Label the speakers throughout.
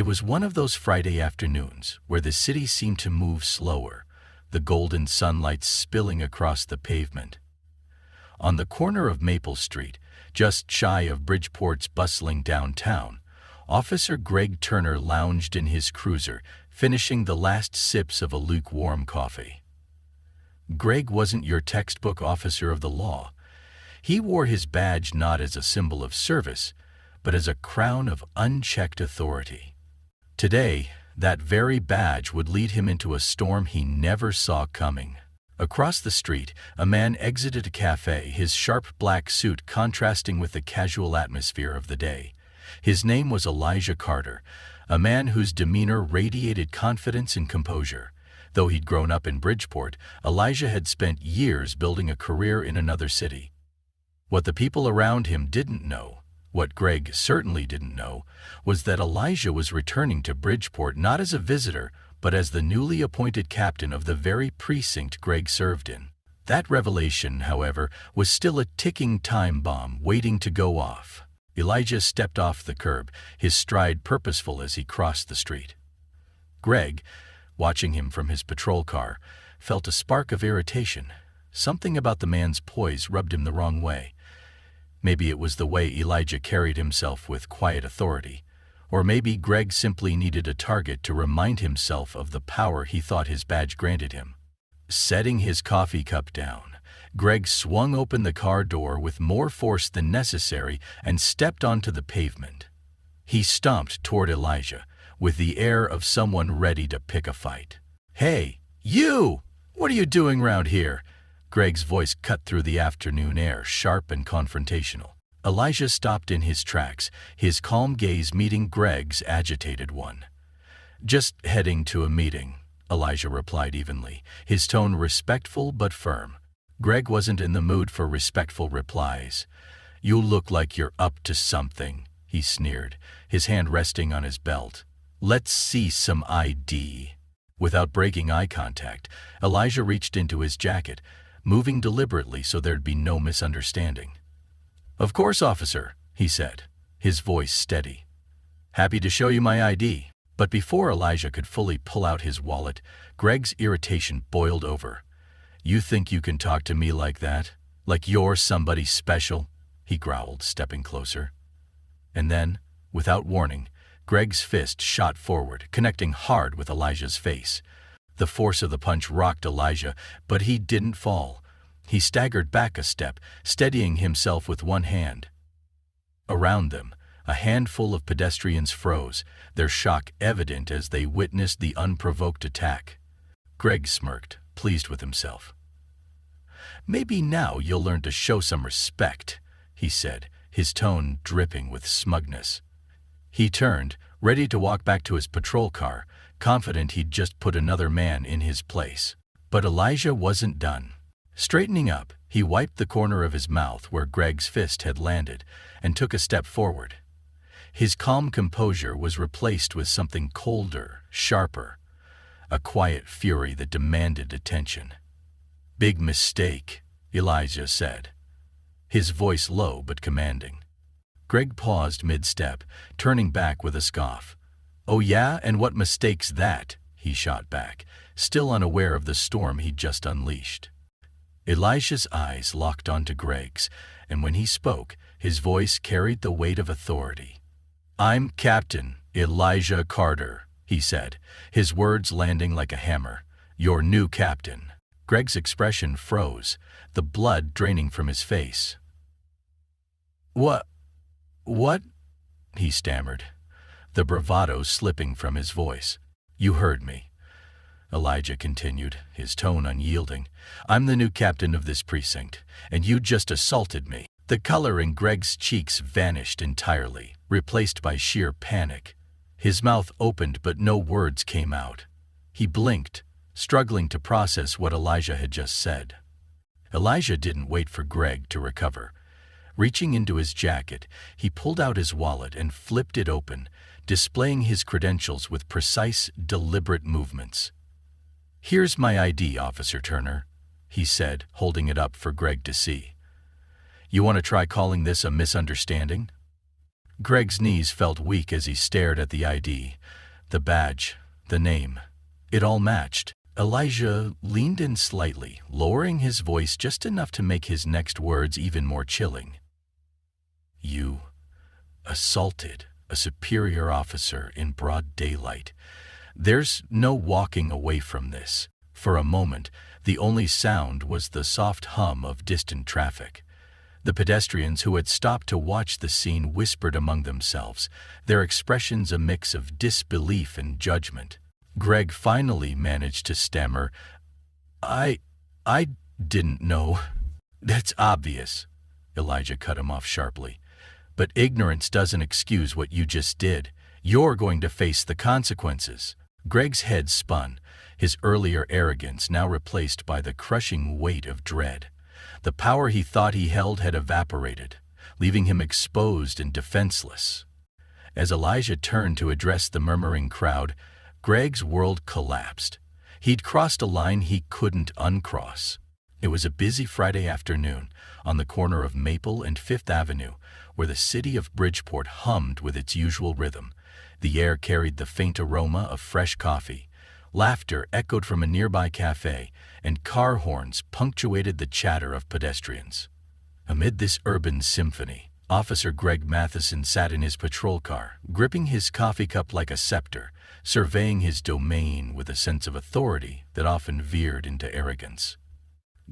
Speaker 1: It was one of those Friday afternoons where the city seemed to move slower, the golden sunlight spilling across the pavement. On the corner of Maple Street, just shy of Bridgeport's bustling downtown, Officer Greg Turner lounged in his cruiser, finishing the last sips of a lukewarm coffee. Greg wasn't your textbook officer of the law. He wore his badge not as a symbol of service, but as a crown of unchecked authority. Today, that very badge would lead him into a storm he never saw coming. Across the street, a man exited a cafe, his sharp black suit contrasting with the casual atmosphere of the day. His name was Elijah Carter, a man whose demeanor radiated confidence and composure. Though he'd grown up in Bridgeport, Elijah had spent years building a career in another city. What the people around him didn't know, what Greg certainly didn't know, was that Elijah was returning to Bridgeport not as a visitor, but as the newly appointed captain of the very precinct Greg served in. That revelation, however, was still a ticking time bomb waiting to go off. Elijah stepped off the curb, his stride purposeful as he crossed the street. Greg, watching him from his patrol car, felt a spark of irritation. Something about the man's poise rubbed him the wrong way. Maybe it was the way Elijah carried himself with quiet authority, or maybe Greg simply needed a target to remind himself of the power he thought his badge granted him. Setting his coffee cup down, Greg swung open the car door with more force than necessary and stepped onto the pavement. He stomped toward Elijah, with the air of someone ready to pick a fight. "Hey, you! What are you doing round here?" Greg's voice cut through the afternoon air, sharp and confrontational. Elijah stopped in his tracks, his calm gaze meeting Greg's agitated one. "Just heading to a meeting," Elijah replied evenly, his tone respectful but firm. Greg wasn't in the mood for respectful replies. "You look like you're up to something," he sneered, his hand resting on his belt. "Let's see some ID." Without breaking eye contact, Elijah reached into his jacket, moving deliberately so there'd be no misunderstanding. "Of course, officer," he said, his voice steady. "Happy to show you my ID." But before Elijah could fully pull out his wallet, Greg's irritation boiled over. "You think you can talk to me like that? Like you're somebody special?" he growled, stepping closer. And then, without warning, Greg's fist shot forward, connecting hard with Elijah's face. The force of the punch rocked Elijah, but he didn't fall. He staggered back a step, steadying himself with one hand. Around them, a handful of pedestrians froze, their shock evident as they witnessed the unprovoked attack. Greg smirked, pleased with himself. "Maybe now you'll learn to show some respect," he said, his tone dripping with smugness. He turned, ready to walk back to his patrol car, confident he'd just put another man in his place. But Elijah wasn't done. Straightening up, he wiped the corner of his mouth where Greg's fist had landed and took a step forward. His calm composure was replaced with something colder, sharper, a quiet fury that demanded attention. "Big mistake," Elijah said, his voice low but commanding. Greg paused mid-step, turning back with a scoff. "Oh yeah, and what mistake's that?" he shot back, still unaware of the storm he'd just unleashed. Elijah's eyes locked onto Greg's, and when he spoke, his voice carried the weight of authority. "I'm Captain Elijah Carter," he said, his words landing like a hammer. "Your new captain." Greg's expression froze, the blood draining from his face. What? He stammered, the bravado slipping from his voice. "You heard me," Elijah continued, his tone unyielding. "I'm the new captain of this precinct, and you just assaulted me." The color in Greg's cheeks vanished entirely, replaced by sheer panic. His mouth opened but no words came out. He blinked, struggling to process what Elijah had just said. Elijah didn't wait for Greg to recover. Reaching into his jacket, he pulled out his wallet and flipped it open, displaying his credentials with precise, deliberate movements. "Here's my ID, Officer Turner," he said, holding it up for Greg to see. "You want to try calling this a misunderstanding?" Greg's knees felt weak as he stared at the ID. The badge, the name. It all matched. Elijah leaned in slightly, lowering his voice just enough to make his next words even more chilling. You assaulted a superior officer in broad daylight. There's no walking away from this. For a moment, the only sound was the soft hum of distant traffic. The pedestrians who had stopped to watch the scene whispered among themselves, their expressions a mix of disbelief and judgment. Greg finally managed to stammer, I didn't know. That's obvious, Elijah cut him off sharply. But ignorance doesn't excuse what you just did. You're going to face the consequences. Greg's head spun, his earlier arrogance now replaced by the crushing weight of dread. The power he thought he held had evaporated, leaving him exposed and defenseless. As Elijah turned to address the murmuring crowd, Greg's world collapsed. He'd crossed a line he couldn't uncross. It was a busy Friday afternoon on the corner of Maple and Fifth Avenue, where the city of Bridgeport hummed with its usual rhythm. The air carried the faint aroma of fresh coffee. Laughter echoed from a nearby cafe, and car horns punctuated the chatter of pedestrians. Amid this urban symphony, Officer Greg Matheson sat in his patrol car, gripping his coffee cup like a scepter, surveying his domain with a sense of authority that often veered into arrogance.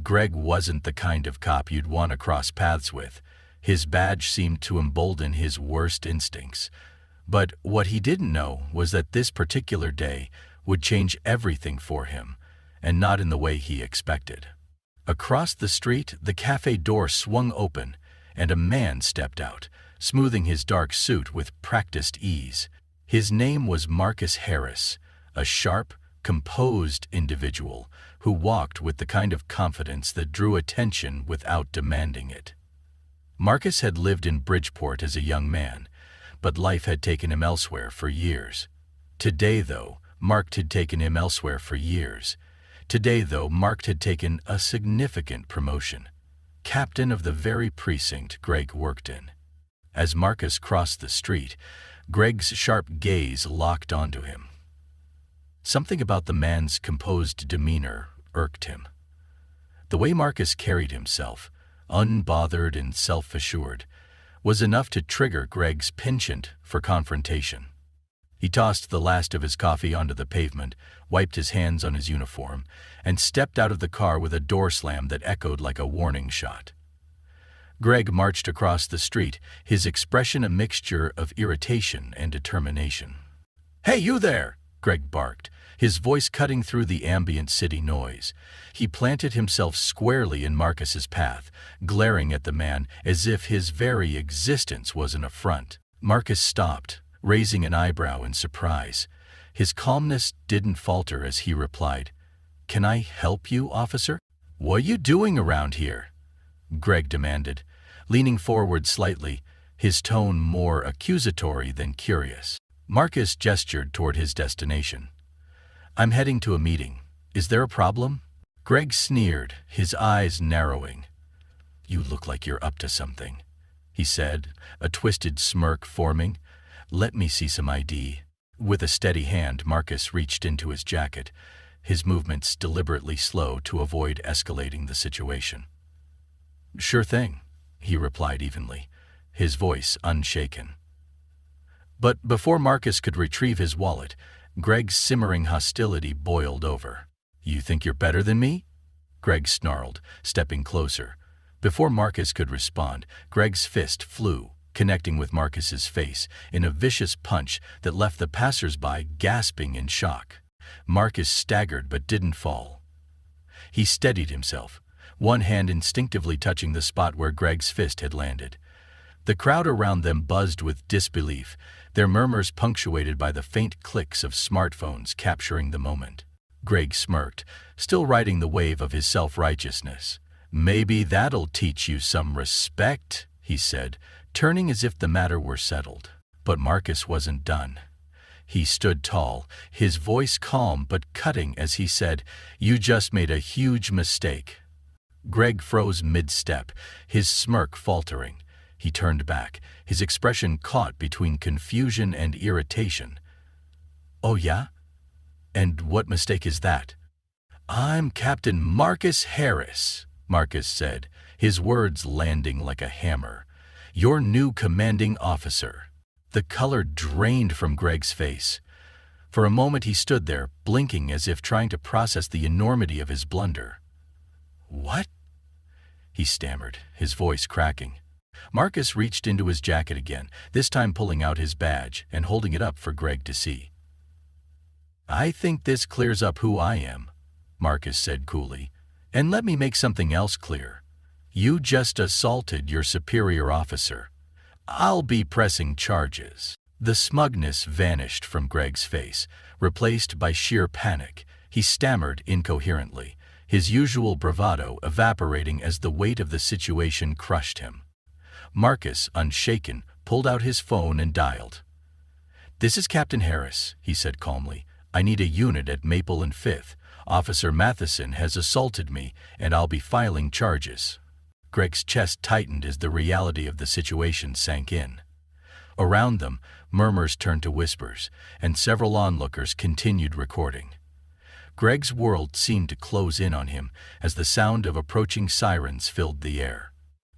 Speaker 1: Greg wasn't the kind of cop you'd want to cross paths with. His badge seemed to embolden his worst instincts. But what he didn't know was that this particular day would change everything for him, and not in the way he expected. Across the street, the cafe door swung open, and a man stepped out, smoothing his dark suit with practiced ease. His name was Marcus Harris, a sharp, composed individual who walked with the kind of confidence that drew attention without demanding it. Marcus had lived in Bridgeport as a young man, but life had taken him elsewhere for years. Today, though, Mark had taken him elsewhere for years. Today, though, Mark had taken a significant promotion. Captain of the very precinct Greg worked in. As Marcus crossed the street, Greg's sharp gaze locked onto him. Something about the man's composed demeanor irked him. The way Marcus carried himself, unbothered and self-assured, was enough to trigger Greg's penchant for confrontation. He tossed the last of his coffee onto the pavement, wiped his hands on his uniform, and stepped out of the car with a door slam that echoed like a warning shot. Greg marched across the street, his expression a mixture of irritation and determination. "Hey, you there!" Greg barked, his voice cutting through the ambient city noise. He planted himself squarely in Marcus's path, glaring at the man as if his very existence was an affront. Marcus stopped, raising an eyebrow in surprise. His calmness didn't falter as he replied, "Can I help you, officer?" "What are you doing around here?" Greg demanded, leaning forward slightly, his tone more accusatory than curious. Marcus gestured toward his destination. "I'm heading to a meeting. Is there a problem?" Greg sneered, his eyes narrowing. "You look like you're up to something," he said, a twisted smirk forming. "Let me see some ID." With a steady hand, Marcus reached into his jacket, his movements deliberately slow to avoid escalating the situation. "Sure thing," he replied evenly, his voice unshaken. But before Marcus could retrieve his wallet, Greg's simmering hostility boiled over. "You think you're better than me?" Greg snarled, stepping closer. Before Marcus could respond, Greg's fist flew, connecting with Marcus's face in a vicious punch that left the passers-by gasping in shock. Marcus staggered but didn't fall. He steadied himself, one hand instinctively touching the spot where Greg's fist had landed. The crowd around them buzzed with disbelief, their murmurs punctuated by the faint clicks of smartphones capturing the moment. Greg smirked, still riding the wave of his self-righteousness. "Maybe that'll teach you some respect," he said, turning as if the matter were settled. But Marcus wasn't done. He stood tall, his voice calm but cutting as he said, "You just made a huge mistake." Greg froze mid-step, his smirk faltering, He turned back, his expression caught between confusion and irritation. "Oh yeah? And what mistake is that?" "I'm Captain Marcus Harris," Marcus said, his words landing like a hammer. "Your new commanding officer." The color drained from Greg's face. For a moment he stood there, blinking as if trying to process the enormity of his blunder. "What?" he stammered, his voice cracking. Marcus reached into his jacket again, this time pulling out his badge and holding it up for Greg to see. "I think this clears up who I am," Marcus said coolly. "And let me make something else clear. You just assaulted your superior officer. I'll be pressing charges." The smugness vanished from Greg's face, replaced by sheer panic. He stammered incoherently, his usual bravado evaporating as the weight of the situation crushed him. Marcus, unshaken, pulled out his phone and dialed. "This is Captain Harris," he said calmly. "I need a unit at Maple and 5th. Officer Matheson has assaulted me, and I'll be filing charges." Greg's chest tightened as the reality of the situation sank in. Around them, murmurs turned to whispers, and several onlookers continued recording. Greg's world seemed to close in on him as the sound of approaching sirens filled the air.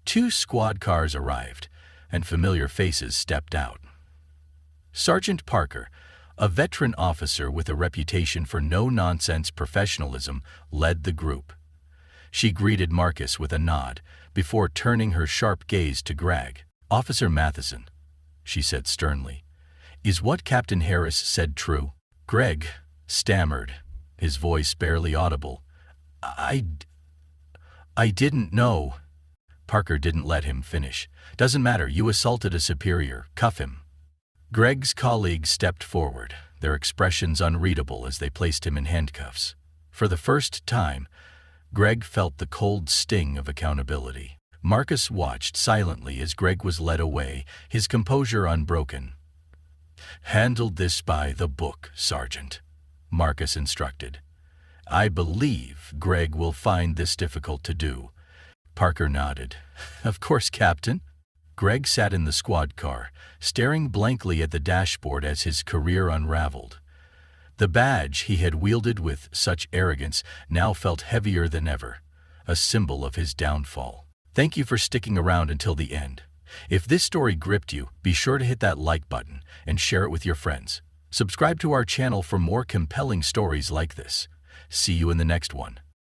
Speaker 1: 2 squad cars arrived, and familiar faces stepped out. Sergeant Parker, a veteran officer with a reputation for no-nonsense professionalism, led the group. She greeted Marcus with a nod, before turning her sharp gaze to Greg. "Officer Matheson," she said sternly, "is what Captain Harris said true?" Greg stammered, his voice barely audible. I didn't know." Parker didn't let him finish. "Doesn't matter, you assaulted a superior. Cuff him." Greg's colleagues stepped forward, their expressions unreadable as they placed him in handcuffs. For the first time, Greg felt the cold sting of accountability. Marcus watched silently as Greg was led away, his composure unbroken. "Handle this by the book, Sergeant," Marcus instructed. "I believe Greg will find this difficult to do." Parker nodded. "Of course, Captain." Greg sat in the squad car, staring blankly at the dashboard as his career unraveled. The badge he had wielded with such arrogance now felt heavier than ever, a symbol of his downfall. Thank you for sticking around until the end. If this story gripped you, be sure to hit that like button and share it with your friends. Subscribe to our channel for more compelling stories like this. See you in the next one.